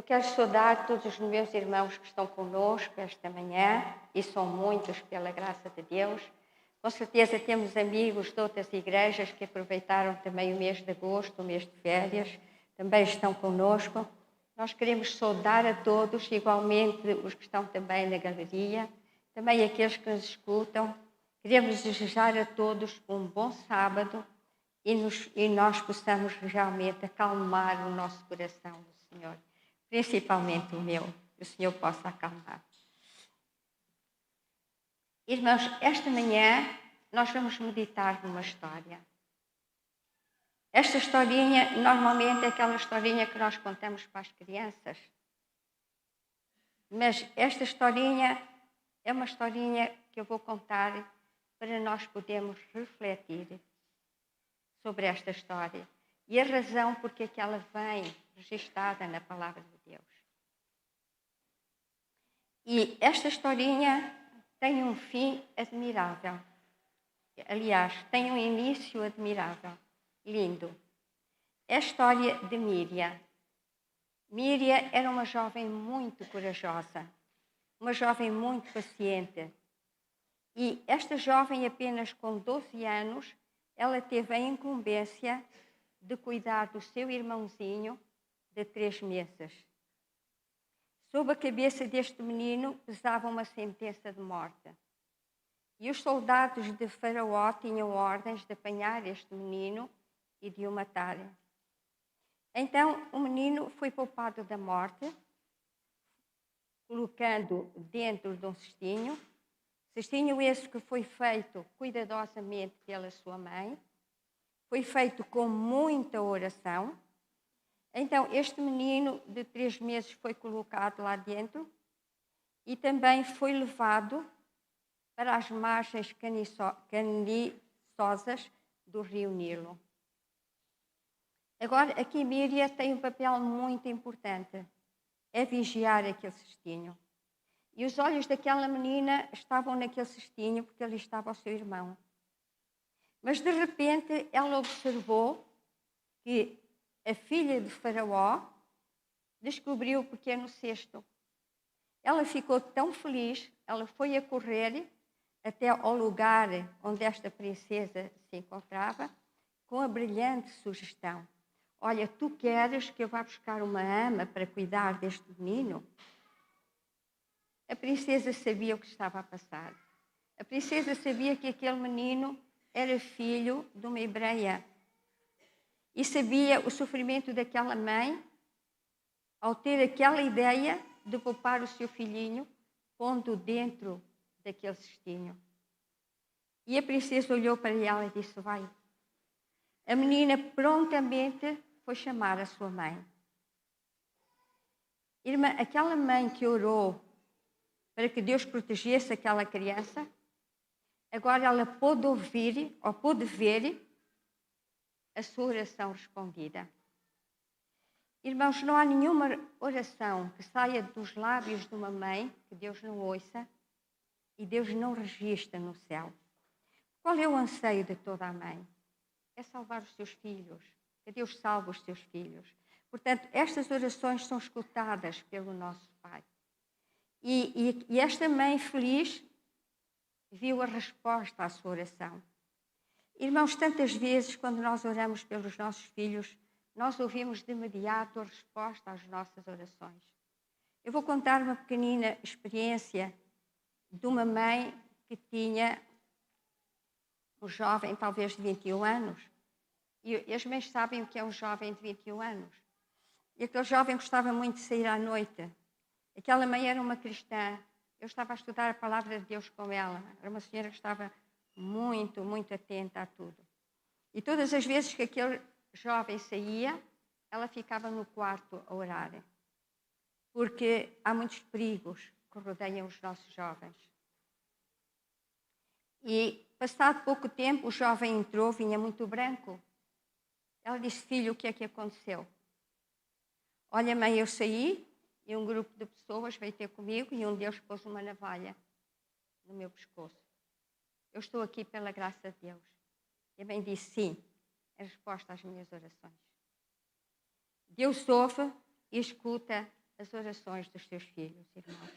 quero saudar todos os meus irmãos que estão conosco esta manhã, e são muitos, pela graça de Deus. Com certeza temos amigos de outras igrejas que aproveitaram também o mês de agosto, o mês de férias, também estão conosco. Nós queremos saudar a todos, igualmente os que estão também na galeria, também aqueles que nos escutam. Queremos desejar a todos um bom sábado e nós possamos realmente acalmar o nosso coração do Senhor, principalmente o meu, que o Senhor possa acalmar. Irmãos, esta manhã nós vamos meditar numa história. Esta historinha, normalmente, é aquela historinha que nós contamos para as crianças. Mas esta historinha é uma historinha que eu vou contar para nós podermos refletir sobre esta história e a razão porque é que ela vem registada na Palavra de Deus. E esta historinha tem um fim admirável. Aliás, tem um início admirável, lindo. É a história de Míria. Míria era uma jovem muito corajosa, uma jovem muito paciente. E esta jovem, apenas com 12 anos, ela teve a incumbência de cuidar do seu irmãozinho de 3 meses. Sob a cabeça deste menino pesava uma sentença de morte. E os soldados de Faraó tinham ordens de apanhar este menino e de o matar. Então o menino foi poupado da morte, colocando dentro de um cestinho esse que foi feito cuidadosamente pela sua mãe, foi feito com muita oração. Então este menino de 3 meses foi colocado lá dentro e também foi levado para as margens caniçosas do rio Nilo. Agora, aqui Míria tem um papel muito importante, é vigiar aquele cestinho. E os olhos daquela menina estavam naquele cestinho porque ali estava o seu irmão. Mas de repente ela observou que a filha de Faraó descobriu o pequeno cesto. Ela ficou tão feliz, ela foi a correr até ao lugar onde esta princesa se encontrava, com a brilhante sugestão: olha, tu queres que eu vá buscar uma ama para cuidar deste menino? A princesa sabia o que estava a passar. A princesa sabia que aquele menino era filho de uma hebreia. E sabia o sofrimento daquela mãe ao ter aquela ideia de poupar o seu filhinho, pondo dentro daquele cestinho. E a princesa olhou para ela e disse: vai. A menina prontamente foi chamar a sua mãe. Irmã, aquela mãe que orou para que Deus protegesse aquela criança, agora ela pôde ouvir, ou pôde ver, a sua oração respondida. Irmãos, não há nenhuma oração que saia dos lábios de uma mãe que Deus não ouça e Deus não registra no céu. Qual é o anseio de toda a mãe? É salvar os seus filhos, que Deus salve os seus filhos. Portanto, estas orações são escutadas pelo nosso Pai. E esta mãe feliz viu a resposta à sua oração. Irmãos, tantas vezes quando nós oramos pelos nossos filhos, nós ouvimos de imediato a resposta às nossas orações. Eu vou contar uma pequenina experiência de uma mãe que tinha um jovem, talvez de 21 anos. E as mães sabem o que é um jovem de 21 anos. E aquele jovem gostava muito de sair à noite. Aquela mãe era uma cristã. Eu estava a estudar a palavra de Deus com ela. Era uma senhora que estava muito, muito atenta a tudo. E todas as vezes que aquele jovem saía, ela ficava no quarto a orar. Porque há muitos perigos que rodeiam os nossos jovens. E, passado pouco tempo, o jovem entrou, vinha muito branco. Ela disse: filho, o que é que aconteceu? Olha, mãe, eu saí e um grupo de pessoas veio ter comigo e um deles pôs uma navalha no meu pescoço. Eu estou aqui pela graça de Deus. E a mãe disse: sim, é resposta às minhas orações. Deus ouve e escuta as orações dos seus filhos, irmãos.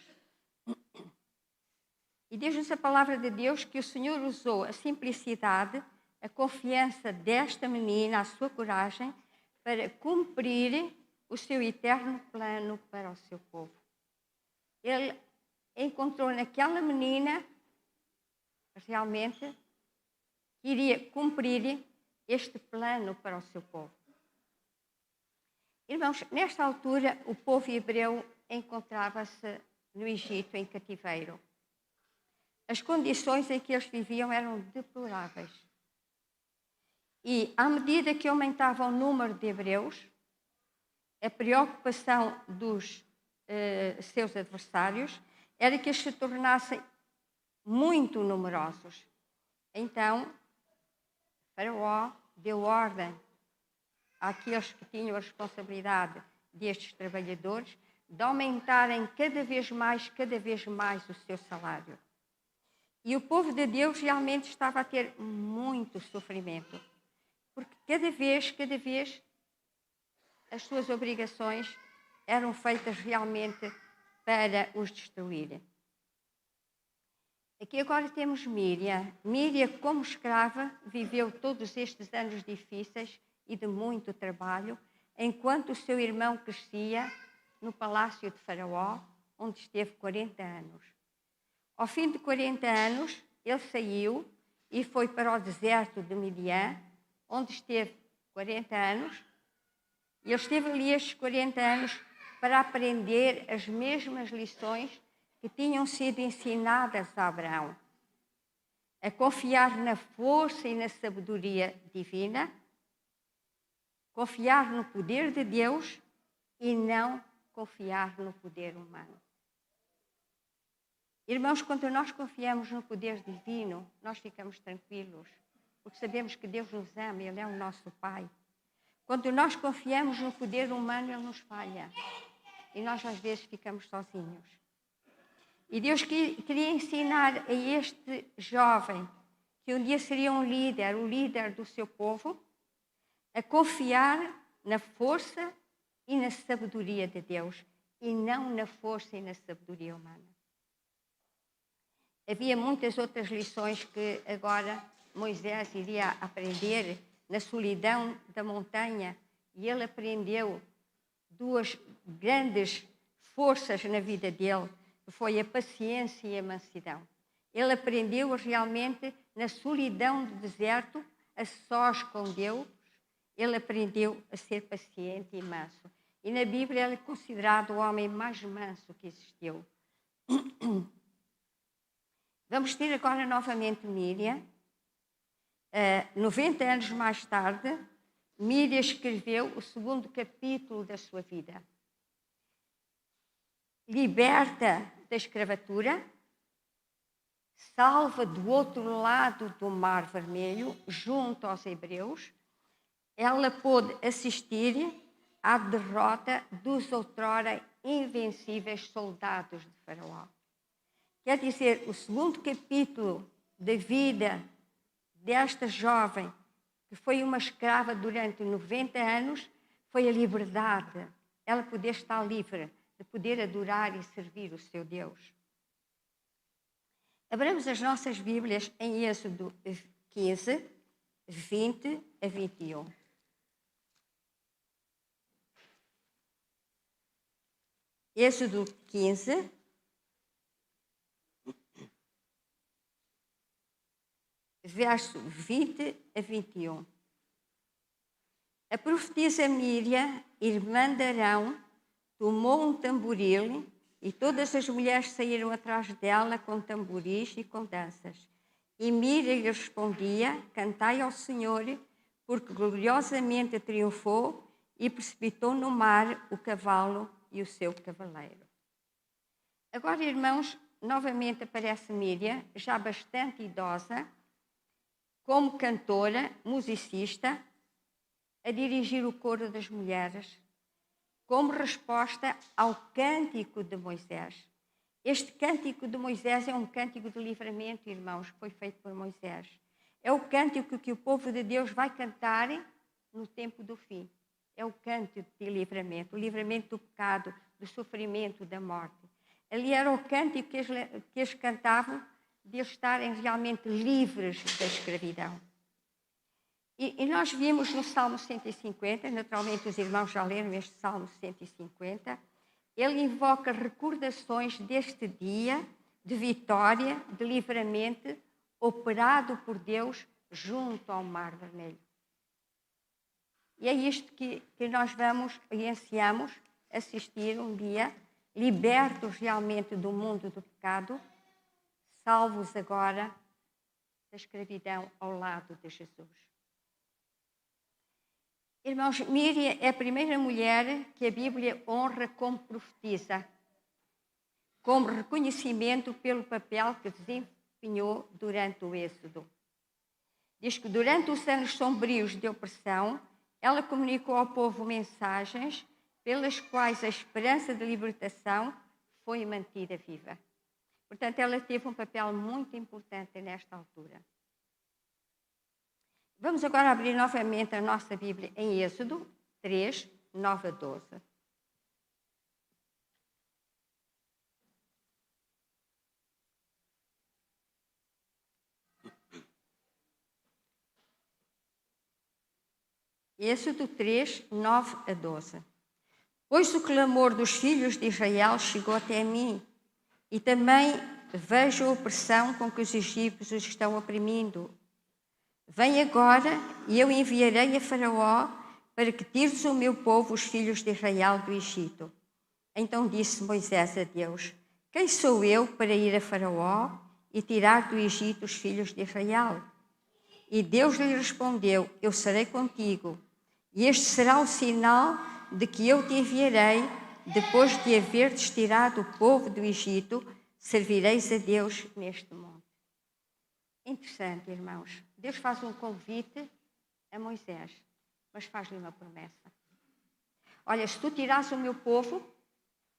E diz-nos a palavra de Deus que o Senhor usou a simplicidade, a confiança desta menina, a sua coragem, para cumprir o seu eterno plano para o seu povo. Ele encontrou naquela menina realmente que iria cumprir este plano para o seu povo. Irmãos, nesta altura o povo hebreu encontrava-se no Egito em cativeiro. As condições em que eles viviam eram deploráveis. E, à medida que aumentava o número de hebreus, a preocupação dos seus adversários era que eles se tornassem muito numerosos. Então, Faraó deu ordem àqueles que tinham a responsabilidade destes trabalhadores de aumentarem cada vez mais o seu salário. E o povo de Deus realmente estava a ter muito sofrimento, porque cada vez as suas obrigações eram feitas realmente para os destruírem. Aqui agora temos Míria. Míria, como escrava, viveu todos estes anos difíceis e de muito trabalho, enquanto o seu irmão crescia no palácio de Faraó, onde esteve 40 anos. Ao fim de 40 anos, ele saiu e foi para o deserto de Midian, onde esteve 40 anos. E ele esteve ali estes 40 anos para aprender as mesmas lições que tinham sido ensinadas a Abraão. A confiar na força e na sabedoria divina, confiar no poder de Deus e não confiar no poder humano. Irmãos, quando nós confiamos no poder divino, nós ficamos tranquilos, porque sabemos que Deus nos ama, Ele é o nosso Pai. Quando nós confiamos no poder humano, Ele nos falha. E nós, às vezes, ficamos sozinhos. E Deus queria ensinar a este jovem, que um dia seria o líder do seu povo, a confiar na força e na sabedoria de Deus, e não na força e na sabedoria humana. Havia muitas outras lições que agora Moisés iria aprender na solidão da montanha, e ele aprendeu duas grandes forças na vida dele, que foi a paciência e a mansidão. Ele aprendeu realmente na solidão do deserto, a sós com Deus, ele aprendeu a ser paciente e manso. E na Bíblia ele é considerado o homem mais manso que existiu. Vamos ter agora novamente Míria. 90 anos mais tarde, Míria escreveu o 2º capítulo da sua vida. Liberta da escravatura, salva do outro lado do Mar Vermelho, junto aos hebreus, ela pôde assistir à derrota dos outrora invencíveis soldados de Faraó. Quer dizer, o 2º capítulo da vida desta jovem, que foi uma escrava durante 90 anos, foi a liberdade. Ela poder estar livre, de poder adorar e servir o seu Deus. Abramos as nossas Bíblias em Êxodo 15, 20 a 21. Êxodo 15, verso 20 a 21. A profetisa Míria, irmã de Arão, tomou um tamboril e todas as mulheres saíram atrás dela com tamboris e com danças. E Míria lhe respondia: cantai ao Senhor, porque gloriosamente triunfou e precipitou no mar o cavalo e o seu cavaleiro. Agora, irmãos, novamente aparece Míria, já bastante idosa, como cantora, musicista, a dirigir o coro das mulheres, como resposta ao cântico de Moisés. Este cântico de Moisés é um cântico de livramento, irmãos, que foi feito por Moisés. É o cântico que o povo de Deus vai cantar no tempo do fim. É o cântico de livramento, o livramento do pecado, do sofrimento, da morte. Ali era o cântico que eles cantavam de eles estarem realmente livres da escravidão. E nós vimos no Salmo 150, naturalmente os irmãos já leram este Salmo 150, ele invoca recordações deste dia de vitória, de livramento, operado por Deus junto ao Mar Vermelho. E é isto que nós vamos e ansiamos assistir um dia, libertos realmente do mundo do pecado, salvos agora da escravidão ao lado de Jesus. Irmãos, Míriam é a primeira mulher que a Bíblia honra como profetisa, como reconhecimento pelo papel que desempenhou durante o Êxodo. Diz que durante os anos sombrios de opressão, ela comunicou ao povo mensagens pelas quais a esperança de libertação foi mantida viva. Portanto, ela teve um papel muito importante nesta altura. Vamos agora abrir novamente a nossa Bíblia em Êxodo 3, 9 a 12. Êxodo 3, 9 a 12. Pois o clamor dos filhos de Israel chegou até mim, e também vejo a opressão com que os egípcios os estão oprimindo. Vem agora, e eu enviarei a Faraó para que tires o meu povo, os filhos de Israel, do Egito. Então disse Moisés a Deus: quem sou eu para ir a Faraó e tirar do Egito os filhos de Israel? E Deus lhe respondeu: eu serei contigo, e este será o sinal de que eu te enviarei. Depois de haver-te tirado o povo do Egito, servireis a Deus neste monte. Interessante, irmãos. Deus faz um convite a Moisés, mas faz-lhe uma promessa. Olha, se tu tirares o meu povo,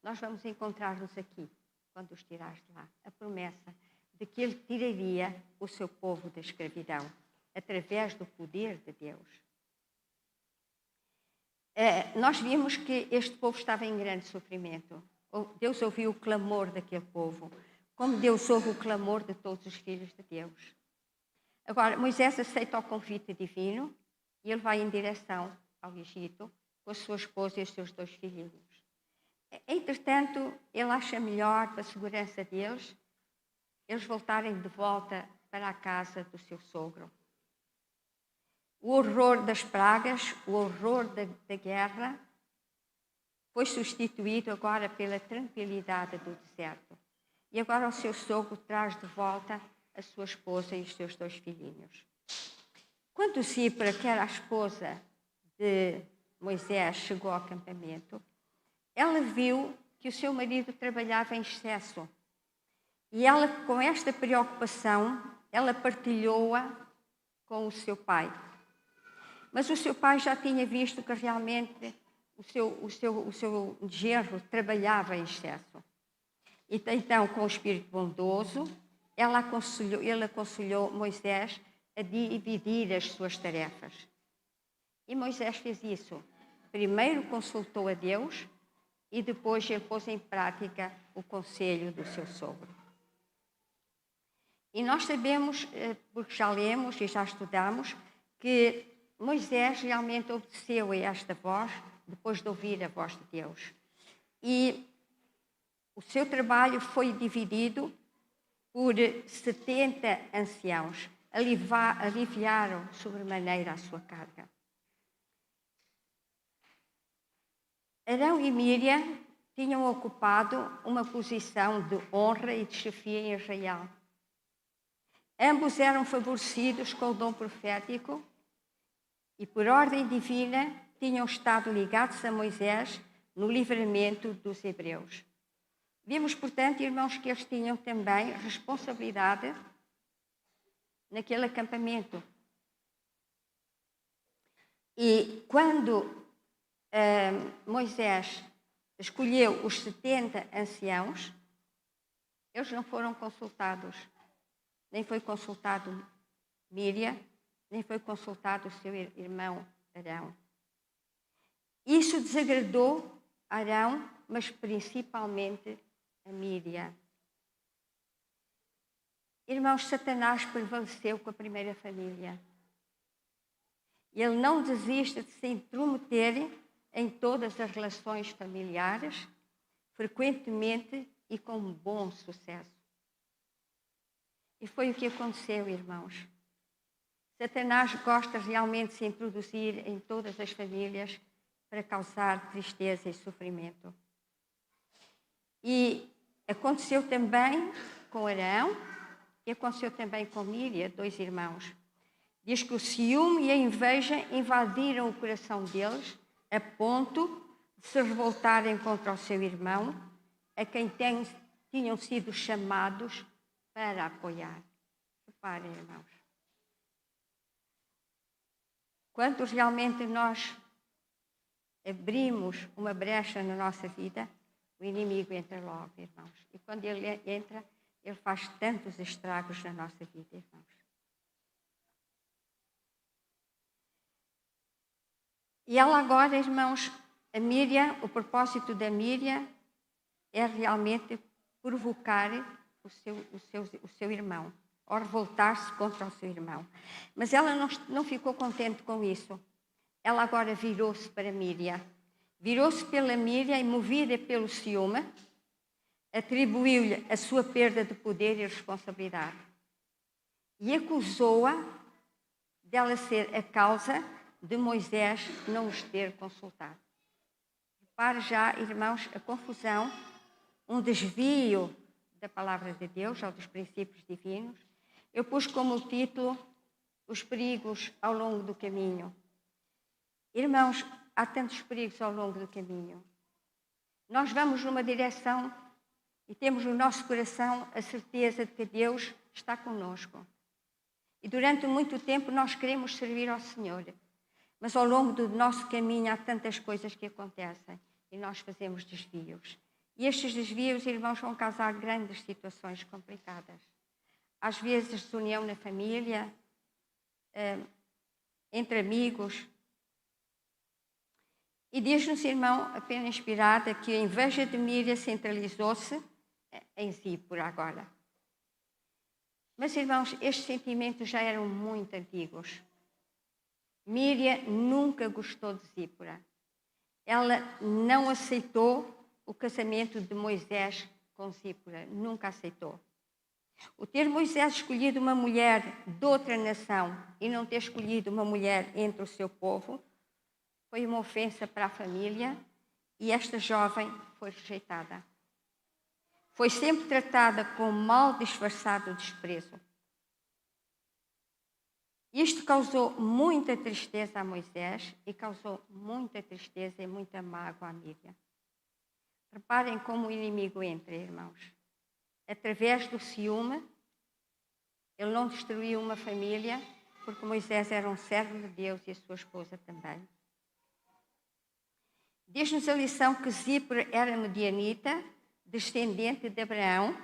nós vamos encontrar-nos aqui, quando os tirares de lá. A promessa de que ele tiraria o seu povo da escravidão, através do poder de Deus. Nós vimos que este povo estava em grande sofrimento. Deus ouviu o clamor daquele povo, como Deus ouve o clamor de todos os filhos de Deus. Agora, Moisés aceita o convite divino e ele vai em direção ao Egito com a sua esposa e os seus 2 filhinhos. Entretanto, ele acha melhor, para a segurança deles, eles voltarem de volta para a casa do seu sogro. O horror das pragas, o horror da guerra, foi substituído agora pela tranquilidade do deserto. E agora o seu sogro traz de volta a sua esposa e os seus 2 filhinhos. Quando Zípora, que era a esposa de Moisés, chegou ao acampamento, ela viu que o seu marido trabalhava em excesso. E ela, com esta preocupação, ela partilhou-a com o seu pai. Mas o seu pai já tinha visto que realmente o seu genro trabalhava em excesso. Então, com o espírito bondoso, ele aconselhou Moisés a dividir as suas tarefas. E Moisés fez isso. Primeiro consultou a Deus e depois ele pôs em prática o conselho do seu sogro. E nós sabemos, porque já lemos e já estudamos, que Moisés realmente obedeceu a esta voz depois de ouvir a voz de Deus. E o seu trabalho foi dividido por 70 anciãos. Aliviaram sobremaneira a sua carga. Arão e Míriam tinham ocupado uma posição de honra e de chefia em Israel. Ambos eram favorecidos com o dom profético e, por ordem divina, tinham estado ligados a Moisés no livramento dos hebreus. Vimos, portanto, irmãos, que eles tinham também responsabilidade naquele acampamento. E quando Moisés escolheu os 70 anciãos, eles não foram consultados. Nem foi consultado Míriam, nem foi consultado o seu irmão Arão. Isso desagradou Arão, mas principalmente a Míriam. Irmãos, Satanás prevaleceu com a primeira família. Ele não desiste de se intrometer em todas as relações familiares, frequentemente e com bom sucesso. E foi o que aconteceu, irmãos. Satanás gosta realmente de se introduzir em todas as famílias para causar tristeza e sofrimento. E aconteceu também com Arão e aconteceu também com Míriam, 2 irmãos. Diz que o ciúme e a inveja invadiram o coração deles a ponto de se revoltarem contra o seu irmão, a quem tinham sido chamados para apoiar. Reparem, irmãos. Quando realmente nós abrimos uma brecha na nossa vida, o inimigo entra logo, irmãos. E quando ele entra, ele faz tantos estragos na nossa vida, irmãos. E ela agora, irmãos, a Míriam, o propósito da Míriam é realmente provocar o seu irmão, ou revoltar-se contra o seu irmão. Mas ela não ficou contente com isso. Ela agora virou-se para Míriam. Virou-se pela Míriam e, movida pelo ciúme, atribuiu-lhe a sua perda de poder e responsabilidade. E acusou-a dela ser a causa de Moisés não os ter consultado. Repare já, irmãos, a confusão, um desvio da palavra de Deus ou dos princípios divinos. Eu pus como título os perigos ao longo do caminho. Irmãos, há tantos perigos ao longo do caminho. Nós vamos numa direção e temos no nosso coração a certeza de que Deus está conosco. E durante muito tempo nós queremos servir ao Senhor. Mas ao longo do nosso caminho há tantas coisas que acontecem e nós fazemos desvios. E estes desvios, irmãos, vão causar grandes situações complicadas. Às vezes, desunião na família, entre amigos. E diz-nos, irmão, a pena inspirada, que a inveja de Míriam centralizou-se em Zípora agora. Mas, irmãos, estes sentimentos já eram muito antigos. Míriam nunca gostou de Zípora. Ela não aceitou o casamento de Moisés com Zípora. Nunca aceitou. O ter Moisés escolhido uma mulher de outra nação e não ter escolhido uma mulher entre o seu povo foi uma ofensa para a família e esta jovem foi rejeitada. Foi sempre tratada com mal disfarçado desprezo. Isto causou muita tristeza a Moisés e causou muita tristeza e muita mágoa a Míriam. Reparem como o inimigo entra, irmãos. Através do ciúme, ele não destruiu uma família, porque Moisés era um servo de Deus e a sua esposa também. Diz-nos a lição que Zípora era medianita, descendente de Abraão.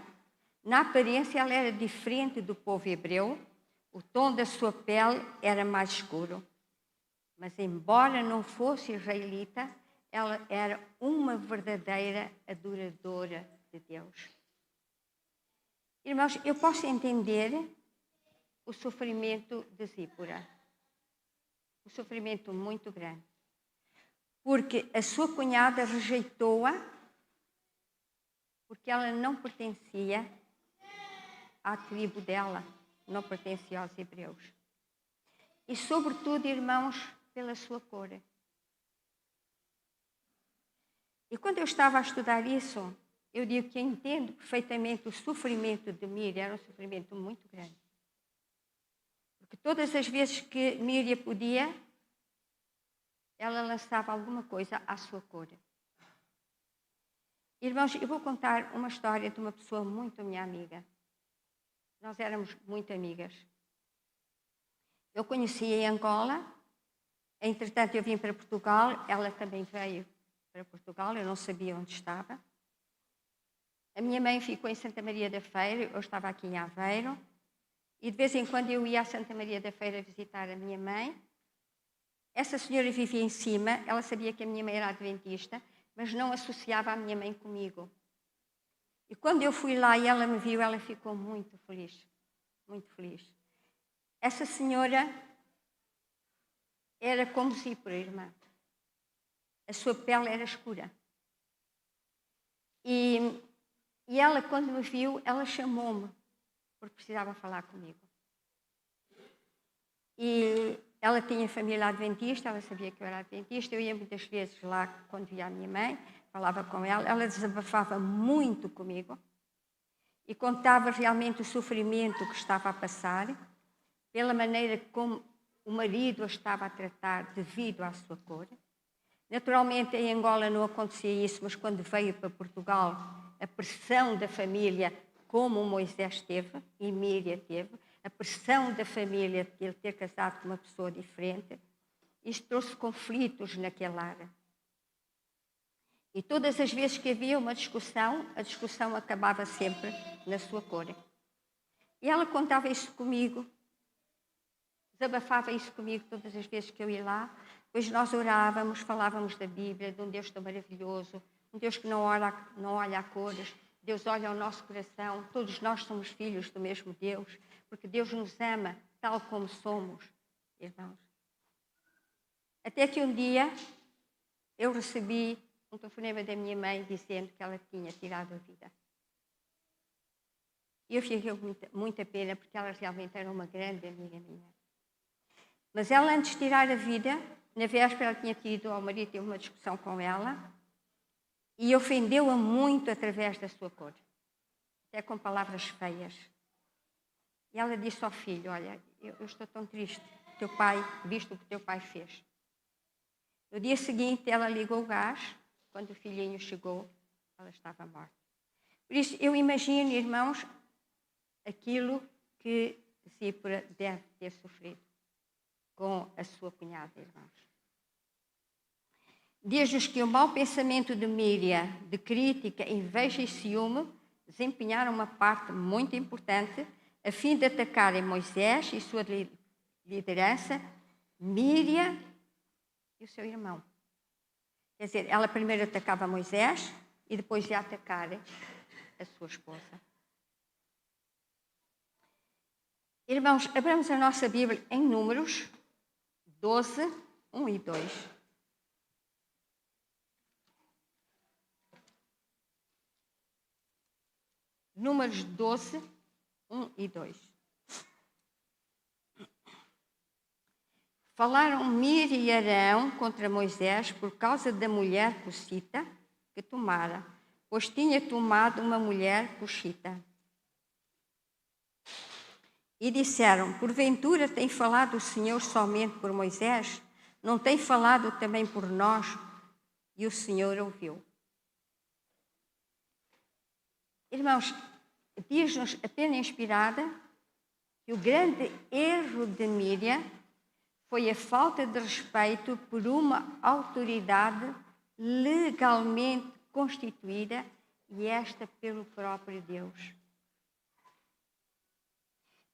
Na aparência, ela era diferente do povo hebreu. O tom da sua pele era mais escuro. Mas, embora não fosse israelita, ela era uma verdadeira adoradora de Deus. Irmãos, eu posso entender o sofrimento de Zípora. Um sofrimento muito grande. Porque a sua cunhada rejeitou-a porque ela não pertencia à tribo dela, não pertencia aos hebreus. E, sobretudo, irmãos, pela sua cor. E quando eu estava a estudar isso, eu digo que entendo perfeitamente o sofrimento de Míriam, era um sofrimento muito grande. Porque todas as vezes que Míriam podia, ela lançava alguma coisa à sua cor. Irmãos, eu vou contar uma história de uma pessoa muito minha amiga. Nós éramos muito amigas. Eu conhecia em Angola, entretanto eu vim para Portugal, ela também veio para Portugal, eu não sabia onde estava. A minha mãe ficou em Santa Maria da Feira, eu estava aqui em Aveiro, e de vez em quando eu ia a Santa Maria da Feira visitar a minha mãe. Essa senhora vivia em cima, ela sabia que a minha mãe era adventista, mas não associava a minha mãe comigo. E quando eu fui lá e ela me viu, ela ficou muito feliz. Muito feliz. Essa senhora era como Zípora, irmã. A sua pele era escura. E ela, quando me viu, ela chamou-me, porque precisava falar comigo. E ela tinha família adventista, ela sabia que eu era adventista. Eu ia muitas vezes lá, quando via a minha mãe, falava com ela. Ela desabafava muito comigo e contava realmente o sofrimento que estava a passar, pela maneira como o marido a estava a tratar devido à sua cor. Naturalmente, em Angola não acontecia isso, mas quando veio para Portugal, a pressão da família, como Moisés teve e Míria teve, a pressão da família de ele ter casado com uma pessoa diferente, isto trouxe conflitos naquela área. E todas as vezes que havia uma discussão, a discussão acabava sempre na sua cor. E ela contava isso comigo, desabafava isso comigo todas as vezes que eu ia lá. Depois nós orávamos, falávamos da Bíblia, de um Deus tão maravilhoso, um Deus que não olha a cores, Deus olha ao nosso coração, todos nós somos filhos do mesmo Deus, porque Deus nos ama tal como somos, irmãos. Até que um dia eu recebi um telefonema da minha mãe dizendo que ela tinha tirado a vida. E eu fiquei com muita pena, porque ela realmente era uma grande amiga minha. Mas ela, antes de tirar a vida, na véspera ela tinha tido, ao marido teve uma discussão com ela, e ofendeu-a muito através da sua cor, até com palavras feias. E ela disse ao filho: olha, eu estou tão triste, teu pai, visto o que teu pai fez. No dia seguinte ela ligou o gás, quando o filhinho chegou, ela estava morta. Por isso, eu imagino, irmãos, aquilo que Zípora deve ter sofrido com a sua cunhada, irmãos. Desde que o mau pensamento de Míria, de crítica, inveja e ciúme, desempenharam uma parte muito importante a fim de atacarem Moisés e sua liderança, Míria e o seu irmão. Quer dizer, ela primeiro atacava Moisés e depois ia atacar a sua esposa. Irmãos, abramos a nossa Bíblia em Números 12, 1 e 2. Números 12, 1 e 2. Falaram Míria e Arão contra Moisés por causa da mulher cuxita que tomara, pois tinha tomado uma mulher cuxita. E disseram: porventura tem falado o Senhor somente por Moisés? Não tem falado também por nós? E o Senhor ouviu. Irmãos, diz-nos a pena inspirada que o grande erro de Míria foi a falta de respeito por uma autoridade legalmente constituída, e esta pelo próprio Deus.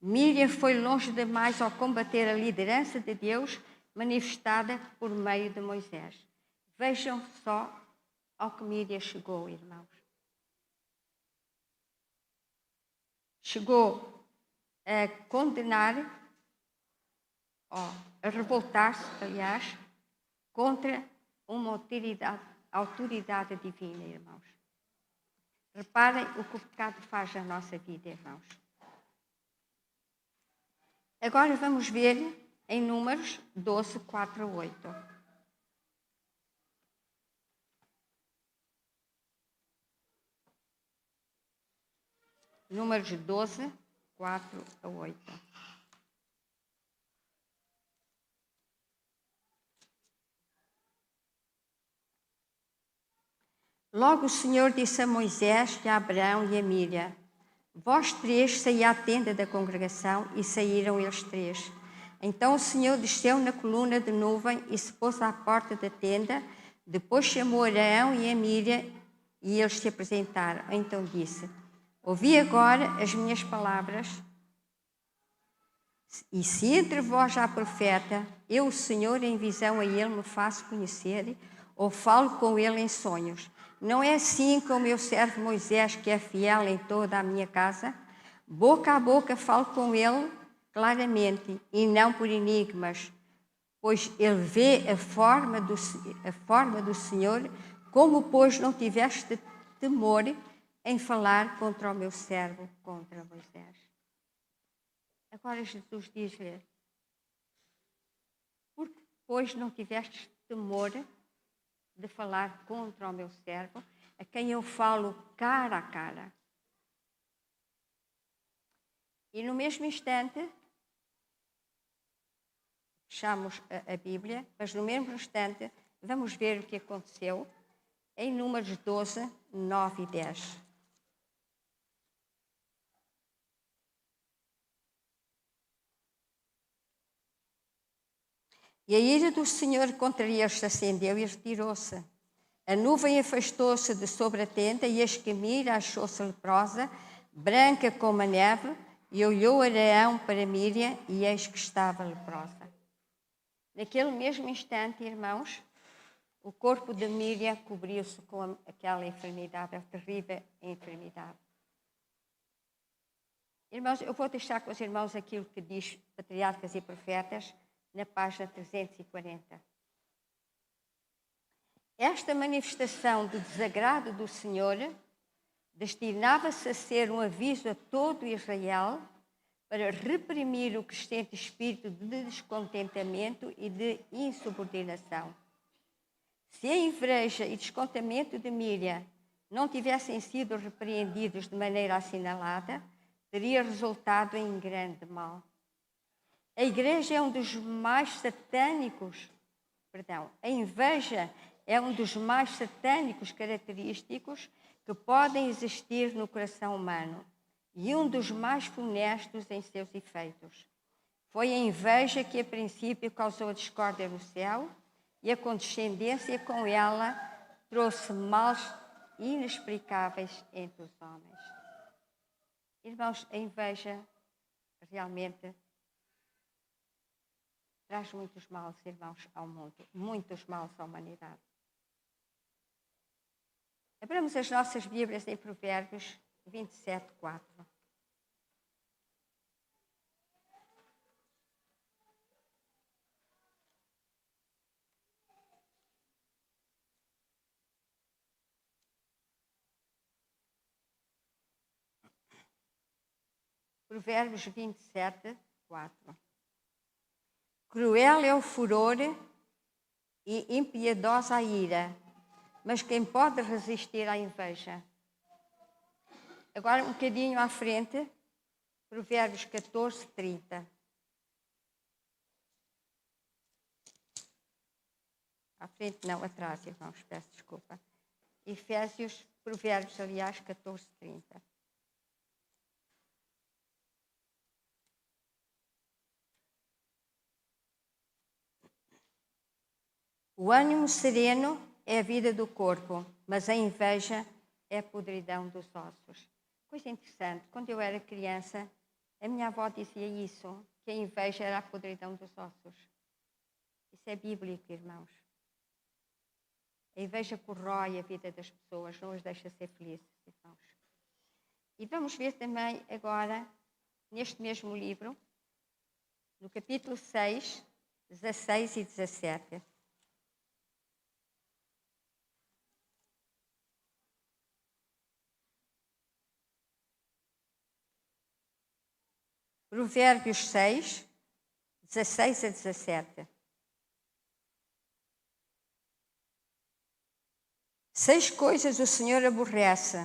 Míria foi longe demais ao combater a liderança de Deus manifestada por meio de Moisés. Vejam só ao que Míria chegou, irmãos. Chegou a condenar, a revoltar-se, aliás, contra uma autoridade divina, irmãos. Reparem o que o pecado faz na nossa vida, irmãos. Agora vamos ver em Números 12, 4 a 8. Números 12, 4 a 8. Logo o Senhor disse a Moisés e a Abraão e a Míria: vós três saí à tenda da congregação, e saíram eles três. Então o Senhor desceu na coluna de nuvem e se pôs à porta da tenda. Depois chamou Arão e a Míria e eles se apresentaram. Então disse: ouvi agora as minhas palavras, e se entre vós há profeta, eu, o Senhor, em visão a ele me faço conhecer, ou falo com ele em sonhos? Não é assim com o meu servo Moisés, que é fiel em toda a minha casa? Boca a boca falo com ele claramente, e não por enigmas, pois ele vê a forma do Senhor. Como, pois, não tiveste temor em falar contra o meu servo, contra Moisés? Agora Jesus diz-lhe: porque, pois, não tiveste temor de falar contra o meu servo, a quem eu falo cara a cara? E no mesmo instante, fechamos a Bíblia, mas no mesmo instante vamos ver o que aconteceu em Números 12, 9 e 10. E a ira do Senhor contra eles se acendeu e retirou-se. A nuvem afastou-se de sobre a tenda, e eis que Miriam achou-se leprosa, branca como a neve, e olhou Arão para Miriam, e eis que estava leprosa. Naquele mesmo instante, irmãos, o corpo de Miriam cobriu-se com aquela enfermidade, a terrível enfermidade. Irmãos, eu vou deixar com os irmãos aquilo que diz Patriarcas e Profetas, na página 340. Esta manifestação do desagrado do Senhor destinava-se a ser um aviso a todo Israel para reprimir o crescente espírito de descontentamento e de insubordinação. Se a inveja e descontentamento de Miriam não tivessem sido repreendidos de maneira assinalada, teria resultado em grande mal. A igreja é um dos mais satânicos, a inveja é um dos mais satânicos característicos que podem existir no coração humano e um dos mais funestos em seus efeitos. Foi a inveja que a princípio causou a discórdia no céu, e a condescendência com ela trouxe males inexplicáveis entre os homens. Irmãos, a inveja realmente traz muitos males, irmãos, ao mundo, muitos males à humanidade. Abramos as nossas Bíblias em Provérbios 27, 4. Provérbios 27, 4. Cruel é o furor e impiedosa a ira, mas quem pode resistir à inveja? Agora, um bocadinho à frente, Provérbios 14, 30. À frente não, atrás, irmãos, peço desculpa. Provérbios, aliás, 14, 30. O ânimo sereno é a vida do corpo, mas a inveja é a podridão dos ossos. Coisa interessante, quando eu era criança, a minha avó dizia isso, que a inveja era a podridão dos ossos. Isso é bíblico, irmãos. A inveja corrói a vida das pessoas, não as deixa ser felizes, irmãos. E vamos ver também agora, neste mesmo livro, no capítulo 6, 16 e 17. Provérbios 6, 16 a 17. 6 coisas o Senhor aborrece,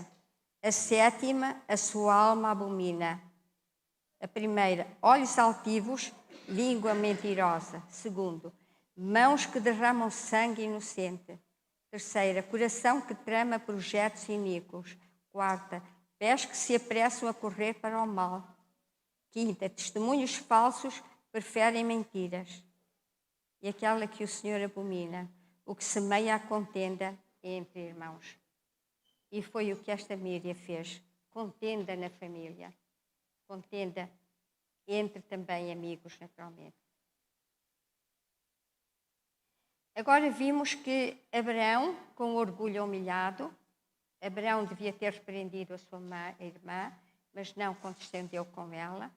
a sétima a sua alma abomina. A primeira, olhos altivos, língua mentirosa. Segundo, mãos que derramam sangue inocente. Terceira, coração que trama projetos iníquos. Quarta, pés que se apressam a correr para o mal. Quinta, testemunhos falsos preferem mentiras. E aquela que o Senhor abomina, o que semeia a contenda entre irmãos. E foi o que esta Miriam fez. Contenda na família. Contenda entre também amigos, naturalmente. Agora vimos que Abraão, com orgulho humilhado, Abraão devia ter repreendido a sua irmã, mas não condescendeu com ela.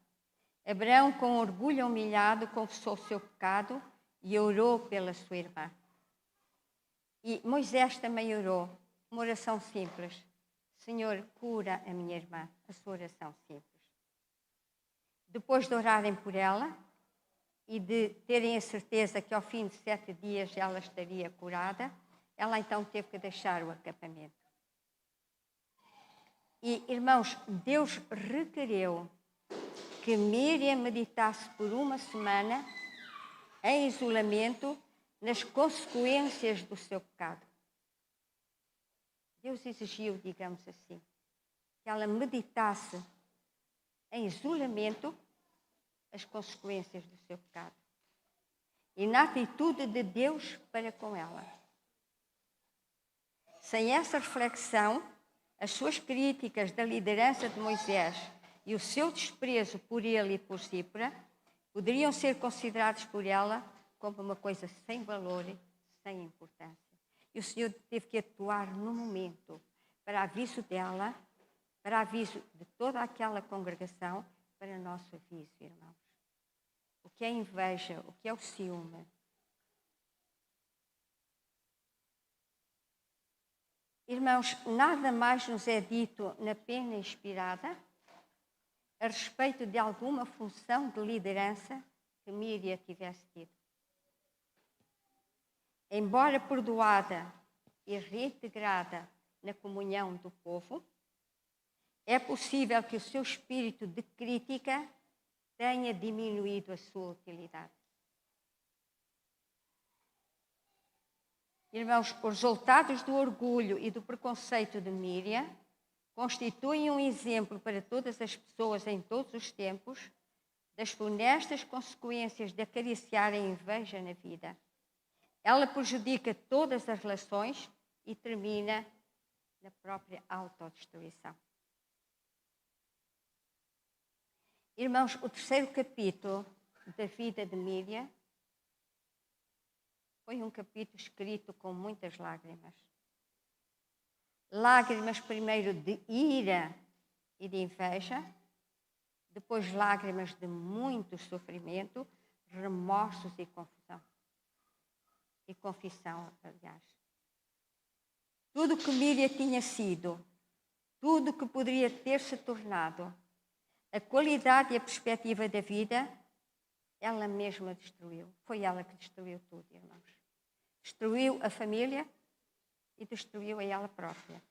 Abraão, com orgulho humilhado, confessou o seu pecado e orou pela sua irmã. E Moisés também orou, uma oração simples. Senhor, cura a minha irmã, a sua oração simples. Depois de orarem por ela e de terem a certeza que ao fim de 7 dias ela estaria curada, ela então teve que deixar o acampamento. E, irmãos, Deus requereu que Miriam meditasse por 1 semana em isolamento nas consequências do seu pecado. Deus exigiu, digamos assim, que ela meditasse em isolamento as consequências do seu pecado e na atitude de Deus para com ela. Sem essa reflexão, as suas críticas da liderança de Moisés e o seu desprezo por ele e por Zípora poderiam ser considerados por ela como uma coisa sem valor, sem importância. E o Senhor teve que atuar no momento, para aviso dela, para aviso de toda aquela congregação, para nosso aviso, irmãos. O que é inveja, o que é o ciúme. Irmãos, nada mais nos é dito na pena inspirada a respeito de alguma função de liderança que Miriam tivesse tido. Embora perdoada e reintegrada na comunhão do povo, é possível que o seu espírito de crítica tenha diminuído a sua utilidade. Irmãos, os resultados do orgulho e do preconceito de Miriam constituem um exemplo para todas as pessoas em todos os tempos das funestas consequências de acariciar a inveja na vida. Ela prejudica todas as relações e termina na própria autodestruição. Irmãos, o 3º capítulo da vida de Miriam foi um capítulo escrito com muitas lágrimas. Lágrimas primeiro de ira e de inveja, depois lágrimas de muito sofrimento, remorsos e confusão. E confissão, aliás. Tudo que Miriam tinha sido, tudo que poderia ter se tornado, a qualidade e a perspectiva da vida, ela mesma destruiu. Foi ela que destruiu tudo, irmãos. Destruiu a família e destruiu a ela própria.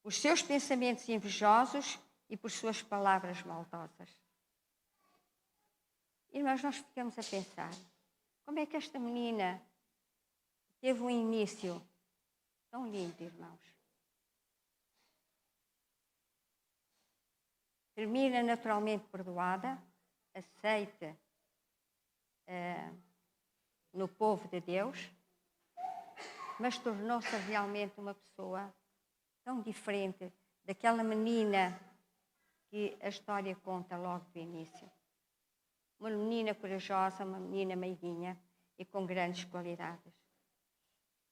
Os seus pensamentos invejosos e por suas palavras maldosas. Irmãos, nós ficamos a pensar, como é que esta menina teve um início tão lindo, irmãos? Termina naturalmente perdoada, aceita no povo de Deus, mas tornou-se realmente uma pessoa tão diferente daquela menina que a história conta logo do início. Uma menina corajosa, uma menina meiguinha e com grandes qualidades.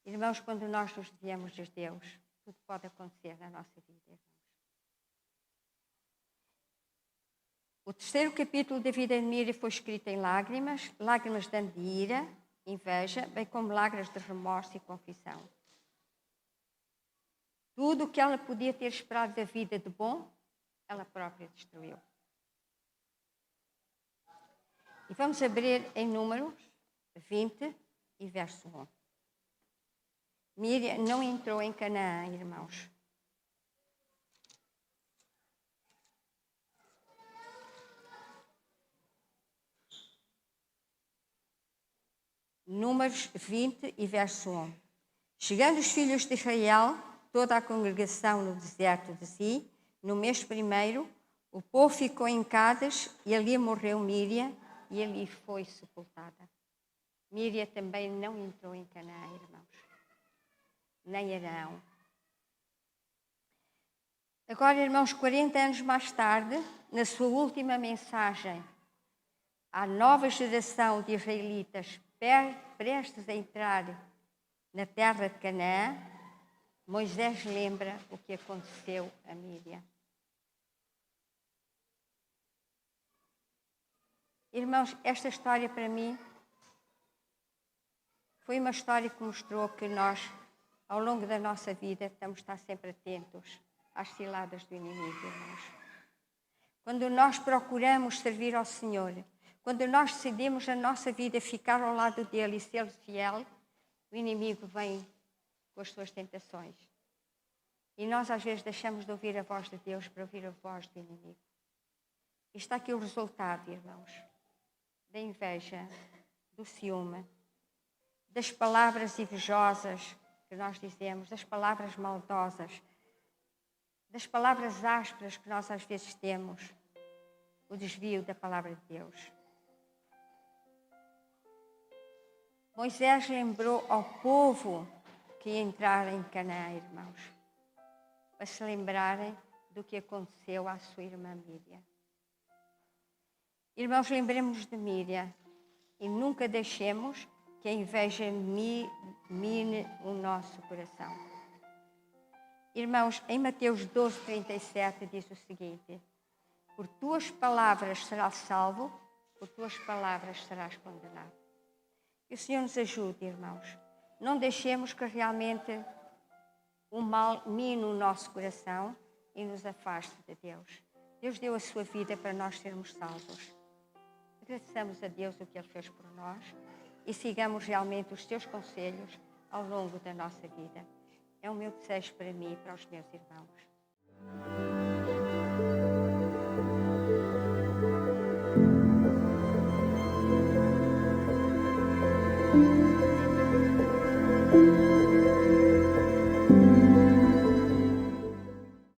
Irmãos, quando nós nos desviamos de Deus, tudo pode acontecer na nossa vida, irmãos. O 3º capítulo da vida de Miriam foi escrito em lágrimas, lágrimas de ira, inveja, bem como lágrimas de remorso e confissão. Tudo o que ela podia ter esperado da vida de bom, ela própria destruiu. E vamos abrir em Números 20 e verso 1. Miriam não entrou em Canaã, irmãos. Números 20 e verso 1. Chegando os filhos de Israel, toda a congregação no deserto de Zin, no mês primeiro, o povo ficou em Cádiz e ali morreu Miriam e ali foi sepultada. Miriam também não entrou em Canaã, irmãos. Nem Arão. Agora, irmãos, 40 anos mais tarde, na sua última mensagem à nova geração de israelitas prestes a entrar na terra de Canaã, Moisés lembra o que aconteceu a Míriam. Irmãos, esta história para mim foi uma história que mostrou que nós, ao longo da nossa vida, temos de estar sempre atentos às ciladas do inimigo, irmãos. Quando nós procuramos servir ao Senhor, quando nós decidimos a nossa vida ficar ao lado dele e ser fiel, o inimigo vem com as suas tentações. E nós às vezes deixamos de ouvir a voz de Deus para ouvir a voz do inimigo. E está aqui o resultado, irmãos, da inveja, do ciúme, das palavras invejosas que nós dizemos, das palavras maldosas, das palavras ásperas que nós às vezes temos, o desvio da palavra de Deus. Moisés lembrou ao povo que ia entrar em Canaã, irmãos, para se lembrarem do que aconteceu à sua irmã Míriam. Irmãos, lembremos de Míriam e nunca deixemos que a inveja mine o nosso coração. Irmãos, em Mateus 12:37 diz o seguinte: por tuas palavras serás salvo, por tuas palavras serás condenado. Que o Senhor nos ajude, irmãos. Não deixemos que realmente o mal mine o nosso coração e nos afaste de Deus. Deus deu a sua vida para nós sermos salvos. Agradeçamos a Deus o que Ele fez por nós e sigamos realmente os seus conselhos ao longo da nossa vida. É o meu desejo para mim e para os meus irmãos.